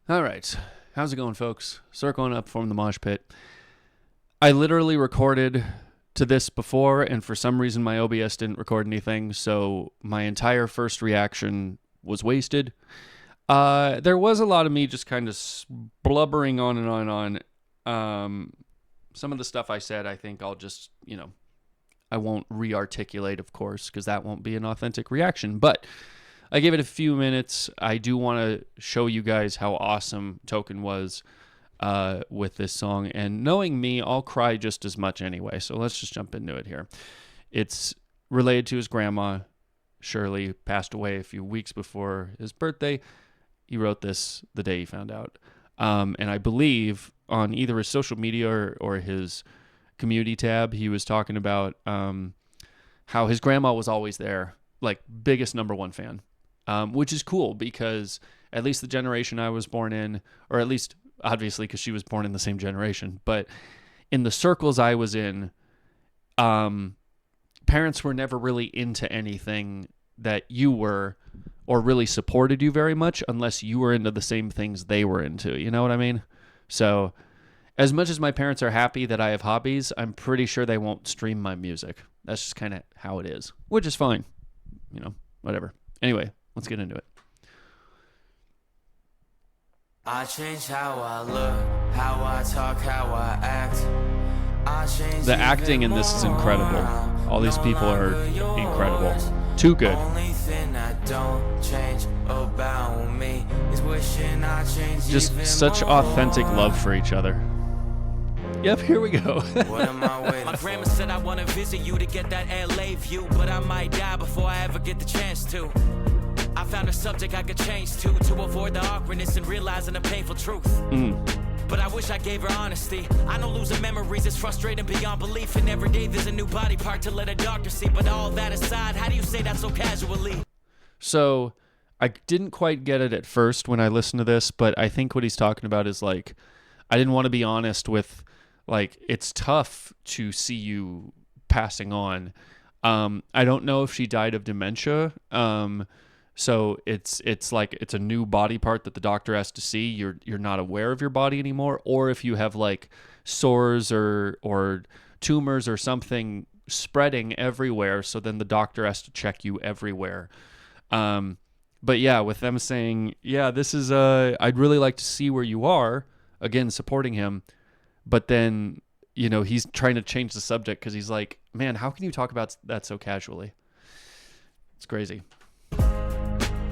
All right. How's it going, folks? Circling up from the mosh pit. I literally recorded to this before, and for some reason my OBS didn't record anything, so my entire first reaction was wasted. There was a lot of me just kind of blubbering on and on and on. Some of the stuff I said, I think I'll just, I won't re-articulate, of course, because that won't be an authentic reaction. But I gave it a few minutes. I do want to show you guys how awesome Token was with this song. And knowing me, I'll cry just as much anyway. So let's just jump into it here. It's related to his grandma. Shirley passed away a few weeks before his birthday. He wrote this the day he found out. And I believe on either his social media or his community tab, he was talking about how his grandma was always there, like biggest number one fan, which is cool because at least the generation I was born in, or at least obviously because she was born in the same generation, but in the circles I was in, parents were never really into anything that you were or really supported you very much unless you were into the same things they were into. You know what I mean? So as much as my parents are happy that I have hobbies, I'm pretty sure they won't stream my music. That's just kind of how it is, which is fine. Whatever. Anyway, let's get into it. I change how I look, how I talk, how I act. The acting in this is incredible. All these people are incredible. Too good. Only thing I don't change about me is wishing I changed. Just such authentic love for each other. Yep, here we go. What am I waiting My grandma for? said I want to visit you to get that LA view, but I might die before I ever get the chance to. I found a subject I could change to avoid the awkwardness and realizing the painful truth. But I wish I gave her honesty. I know losing memories is frustrating beyond belief, and every day there's a new body part to let a doctor see. But all that aside, how do you say that so casually? So I didn't quite get it at first when I listened to this, but I think what he's talking about is like, I didn't want to be honest with, like, it's tough to see you passing on. I don't know if she died of dementia. So it's like it's a new body part that the doctor has to see. You're not aware of your body anymore, or if you have like sores or tumors or something spreading everywhere, so then the doctor has to check you everywhere. But yeah, with them saying, yeah, this is I'd really like to see where you are, again supporting him, but then he's trying to change the subject because he's like, man, how can you talk about that so casually? It's crazy.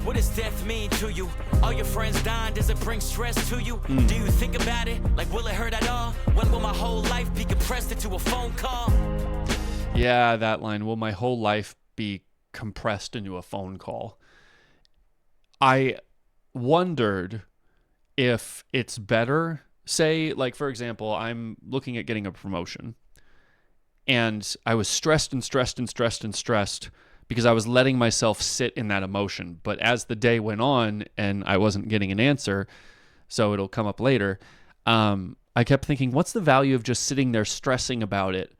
What does death mean to you? All your friends dying, does it bring stress to you? Do you think about it? Like, will it hurt at all? When will my whole life be compressed into a phone call? Yeah, that line. Will my whole life be compressed into a phone call? I wondered if it's better, say, like, for example, I'm looking at getting a promotion, and I was stressed because I was letting myself sit in that emotion. But as the day went on and I wasn't getting an answer, so it'll come up later, I kept thinking, what's the value of just sitting there stressing about it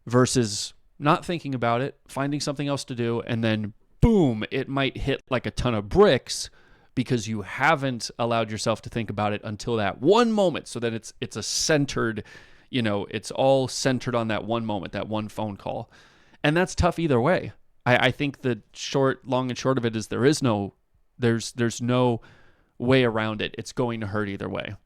versus not thinking about it, finding something else to do, and then boom, it might hit like a ton of bricks because you haven't allowed yourself to think about it until that one moment, so that it's a centered, it's all centered on that one moment, that one phone call. And that's tough either way. I think the long and short of it is there's no way around it. It's going to hurt either way.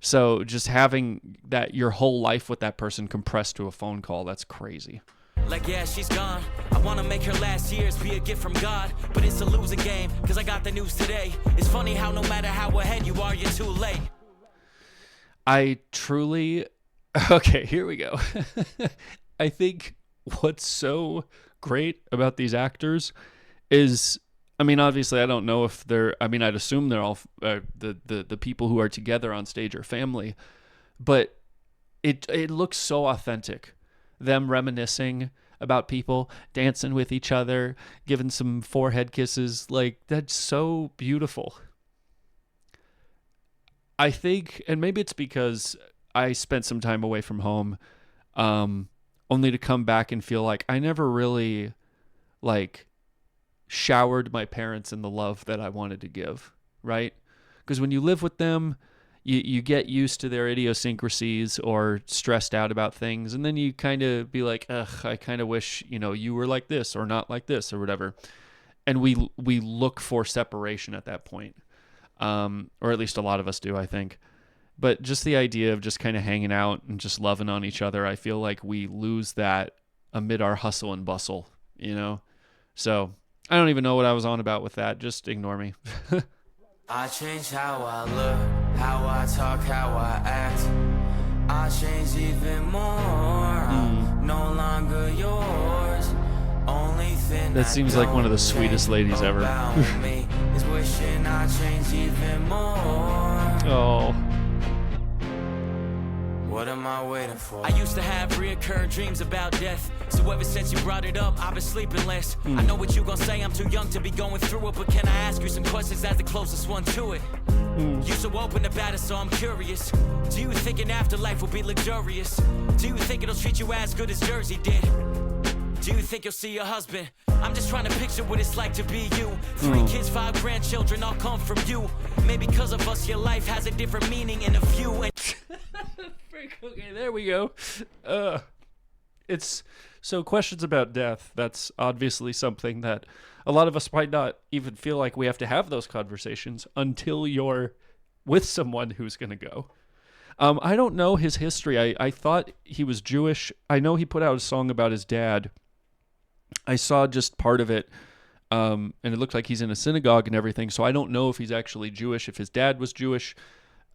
So just having that your whole life with that person compressed to a phone call, that's crazy. Like, yeah, she's gone. I want to make her last years be a gift from God, but it's a losing game, because I got the news today. It's funny how no matter how ahead you are, you're too late. I truly... Okay, here we go. I think what's so great about these actors is, I mean, obviously I don't know if I'd assume they're all the people who are together on stage are family, but it looks so authentic. Them reminiscing about people, dancing with each other, giving some forehead kisses, like, that's so beautiful. I think, and maybe it's because I spent some time away from home, only to come back and feel like I never really, like, showered my parents in the love that I wanted to give, right? Because when you live with them, you get used to their idiosyncrasies or stressed out about things, and then you kind of be like, ugh, I kind of wish, you were like this or not like this or whatever. And we look for separation at that point. Or at least a lot of us do, I think. But just the idea of just kind of hanging out and just loving on each other, I feel like we lose that amid our hustle and bustle, So I don't even know what I was on about with that. Just ignore me. I change how I look, how I talk, how I act. I change even more. I'm no longer yours. Only thing That seems like one of the sweetest ladies ever. me is wishing I change even more. Oh. What am I waiting for? I used to have reoccurring dreams about death. So ever since you brought it up, I've been sleeping less. I know what you gon' say, I'm too young to be going through it. But can I ask you some questions as the closest one to it? You so open about it, so I'm curious. Do you think an afterlife will be luxurious? Do you think it'll treat you as good as Jersey did? Do you think you'll see your husband? I'm just trying to picture what it's like to be you. 3 kids, 5 grandchildren, all come from you. Maybe because of us, your life has a different meaning and a view. And Okay, there we go. It's so questions about death. That's obviously something that a lot of us might not even feel like we have to have those conversations until you're with someone who's going to go. I don't know his history. I thought he was Jewish. I know he put out a song about his dad. I saw just part of it, and it looked like he's in a synagogue and everything, so I don't know if he's actually Jewish, if his dad was Jewish.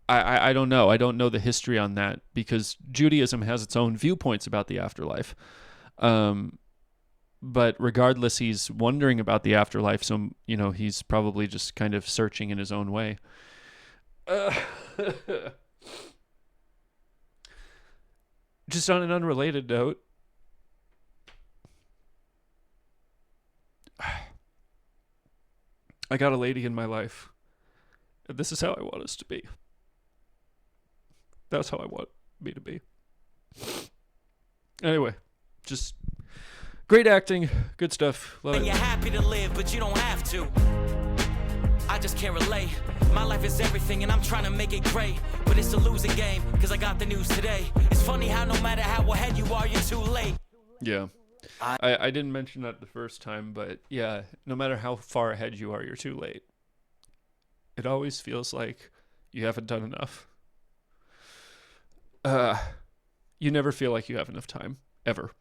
I don't know. I don't know the history on that, because Judaism has its own viewpoints about the afterlife. But regardless, he's wondering about the afterlife, so, he's probably just kind of searching in his own way. Just on an unrelated note, I got a lady in my life, and this is how I want us to be. That's how I want me to be. Anyway, just great acting, good stuff. Love it. you're happy to live, but you don't have to. I just can't relate. My life is everything and I'm trying to make it great. But it's a losing game, cause I got the news today. It's funny how no matter how ahead you are, you're too late. Yeah. I didn't mention that the first time, but yeah, no matter how far ahead you are, you're too late. It always feels like you haven't done enough. You never feel like you have enough time, ever.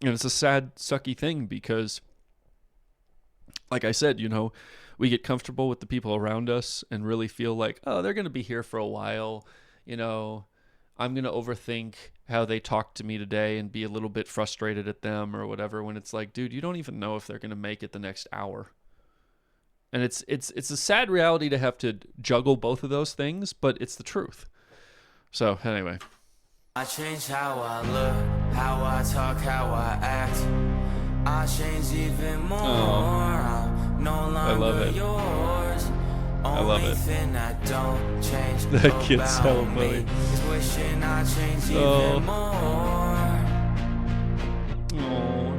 And it's a sad, sucky thing because, like I said, we get comfortable with the people around us and really feel like, oh, they're going to be here for a while. I'm going to overthink how they talk to me today and be a little bit frustrated at them or whatever, when it's like, dude, you don't even know if they're going to make it the next hour. And it's a sad reality to have to juggle both of those things, but it's the truth. So anyway. I change how I look, how I talk, how I act. I change even more. I'm no longer love it. yours. I love it. Thing I don't change That kid's so about funny. me is wishing I changed Oh. even more. Oh.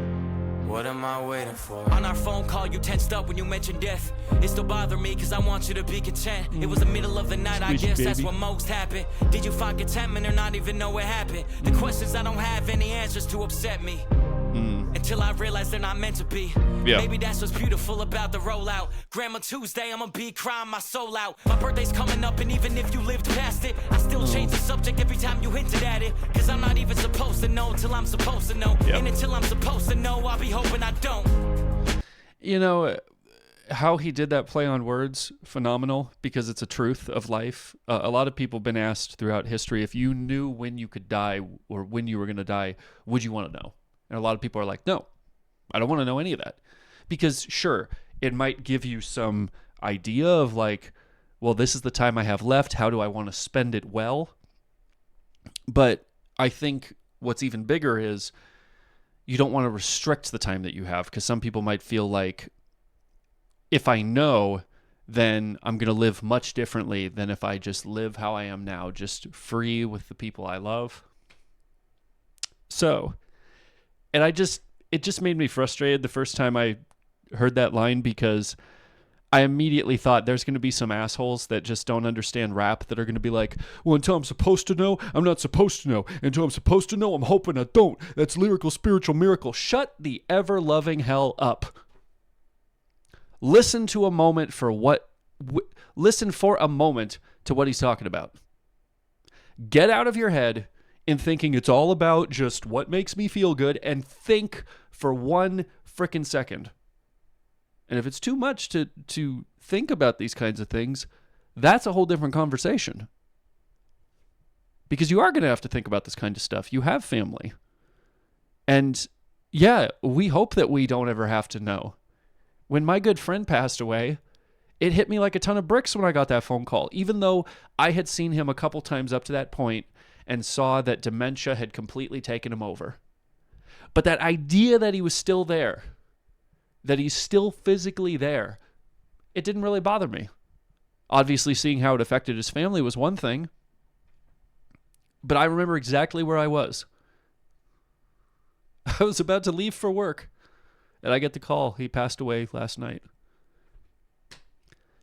What am I waiting for? On our phone call, you tensed up when you mentioned death. It still bothered me cause I want you to be content. It was the middle of the night, I Squishy guess that's baby. what most happened. Did you find contentment or not even know what happened? The questions I don't have any answers to upset me. Until I realize they're not meant to be. Yeah. Maybe that's what's beautiful about the rollout. Grandma Tuesday, I'ma be crying my soul out. My birthday's coming up, and even if you lived past it, I still change the subject every time you hinted at it. Cause I'm not even supposed to know till I'm supposed to know. Yep. And until I'm supposed to know, I'll be hoping I don't. How he did that play on words, phenomenal, because it's a truth of life. A lot of people have been asked throughout history, if you knew when you could die or when you were going to die, would you want to know? And a lot of people are like, no, I don't want to know any of that. Because sure, it might give you some idea of like, well, this is the time I have left. How do I want to spend it well? But I think what's even bigger is you don't want to restrict the time that you have, because some people might feel like, if I know, then I'm going to live much differently than if I just live how I am now, just free with the people I love. So, and it just made me frustrated the first time I heard that line, because I immediately thought there's going to be some assholes that just don't understand rap that are going to be like, well, until I'm supposed to know, I'm not supposed to know. Until I'm supposed to know, I'm hoping I don't. That's lyrical, spiritual miracle. Shut the ever-loving hell up. Listen to a moment for what... listen for a moment to what he's talking about. Get out of your head in thinking it's all about just what makes me feel good, and think for one frickin' second. And if it's too much to think about these kinds of things, that's a whole different conversation. Because you are going to have to think about this kind of stuff. You have family. And yeah, we hope that we don't ever have to know. When my good friend passed away, it hit me like a ton of bricks when I got that phone call. Even though I had seen him a couple times up to that point and saw that dementia had completely taken him over. But that idea that he was still there, that he's still physically there, it didn't really bother me. Obviously, seeing how it affected his family was one thing, but I remember exactly where I was. I was about to leave for work, and I get the call. He passed away last night.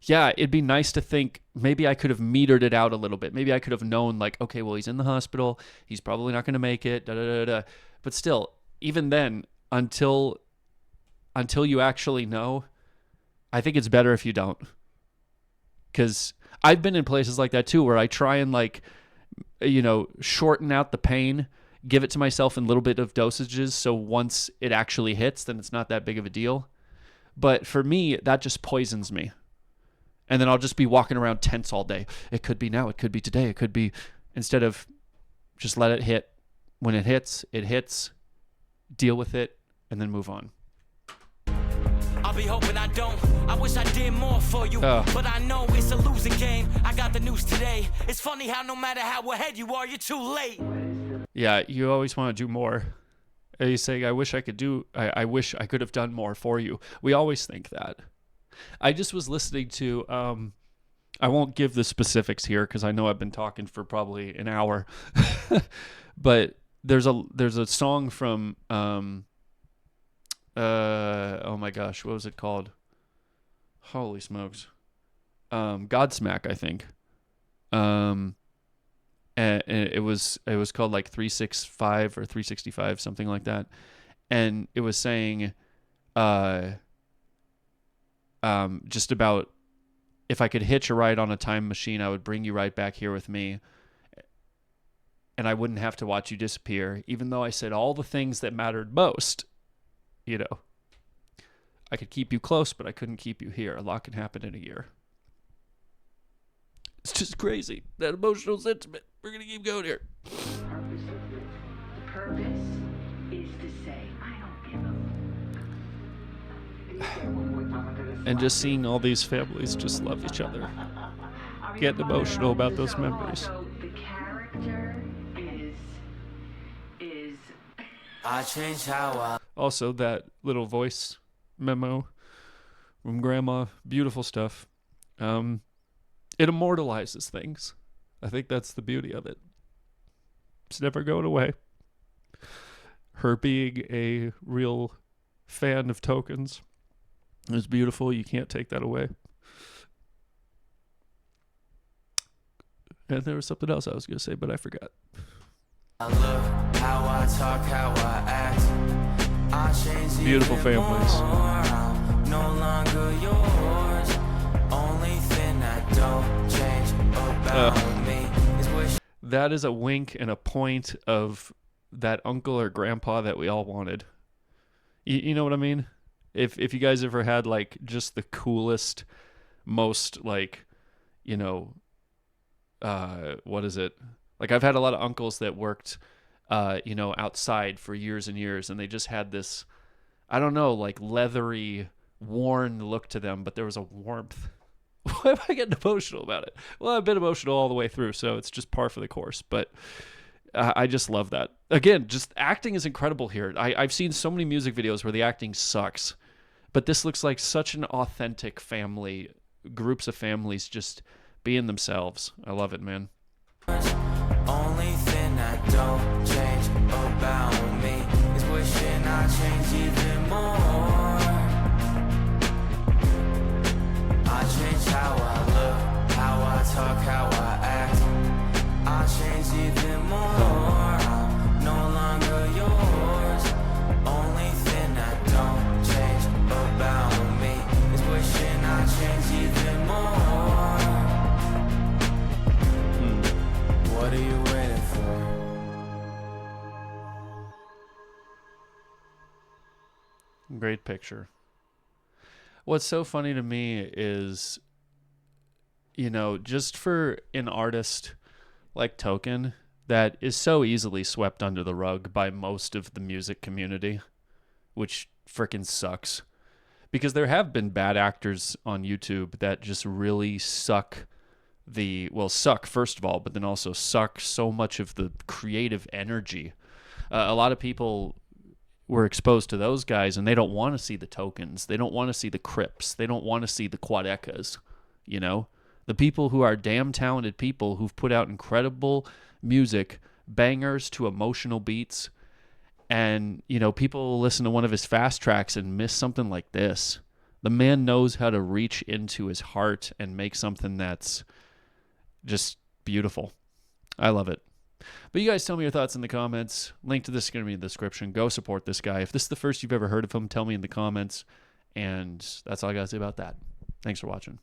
Yeah, it'd be nice to think maybe I could have metered it out a little bit. Maybe I could have known, like, okay, well, he's in the hospital. He's probably not going to make it. But still, even then, until you actually know, I think it's better if you don't. Because I've been in places like that too, where I try and shorten out the pain, give it to myself in little bit of dosages, so once it actually hits, then it's not that big of a deal. But for me, that just poisons me. And then I'll just be walking around tense all day. It could be now, it could be today, it could be, instead of just let it hit. When it hits, deal with it, and then move on. I'll be hoping I don't. I wish I did more for you, but I know it's a losing game. I got the news today. It's funny how no matter how ahead you are, you're too late. Yeah, you always want to do more. You say, I wish I could have done more for you. We always think that. I just was listening to, I won't give the specifics here because I know I've been talking for probably an hour, but there's a song from, oh my gosh, what was it called? Holy smokes. Godsmack, I think. And it was called like 365 or 365, something like that. And it was saying, just about if I could hitch a ride on a time machine, I would bring you right back here with me. And I wouldn't have to watch you disappear, even though I said all the things that mattered most. I could keep you close, but I couldn't keep you here. A lot can happen in a year. It's just crazy. That emotional sentiment. We're going to keep going here. Purpose is to say, I don't give a... And just seeing all these families just love each other. Getting emotional about those memories. So the character is... I change how I... Also, that little voice memo from Grandma, beautiful stuff. It immortalizes things. I think that's the beauty of it. It's never going away. Her being a real fan of Tokens is beautiful. You can't take that away. And there was something else I was going to say, but I forgot. I look, how I talk, how I act. I change Beautiful even families. more. I'm no longer yours. Only thing that don't change about me is wish. That is a wink and a point of that uncle or grandpa that we all wanted. You know what I mean? If you guys ever had like just the coolest, most like, what is it? Like I've had a lot of uncles that worked, outside for years and years, and they just had this, I don't know, like leathery, worn look to them, but there was a warmth. Why am I getting emotional about it? Well, I've been emotional all the way through, so it's just par for the course, but I just love that. Again, just acting is incredible here. I've seen so many music videos where the acting sucks, but this looks like such an authentic family, groups of families just being themselves. I love it, man. Only thing that don't change about me is wishing I change even more. Great picture. What's so funny to me is, just for an artist like Token that is so easily swept under the rug by most of the music community, which frickin' sucks. Because there have been bad actors on YouTube that just really suck first of all, but then also suck so much of the creative energy. A lot of people were exposed to those guys, and they don't want to see the Tokens. They don't want to see the Crips. They don't want to see the Quadecas, The people who are damn talented people who've put out incredible music, bangers to emotional beats, and, people listen to one of his fast tracks and miss something like this. The man knows how to reach into his heart and make something that's just beautiful. I love it. But you guys tell me your thoughts in the comments. Link to this is going to be in the description. Go support this guy. If this is the first you've ever heard of him, tell me in the comments. And that's all I got to say about that. Thanks for watching.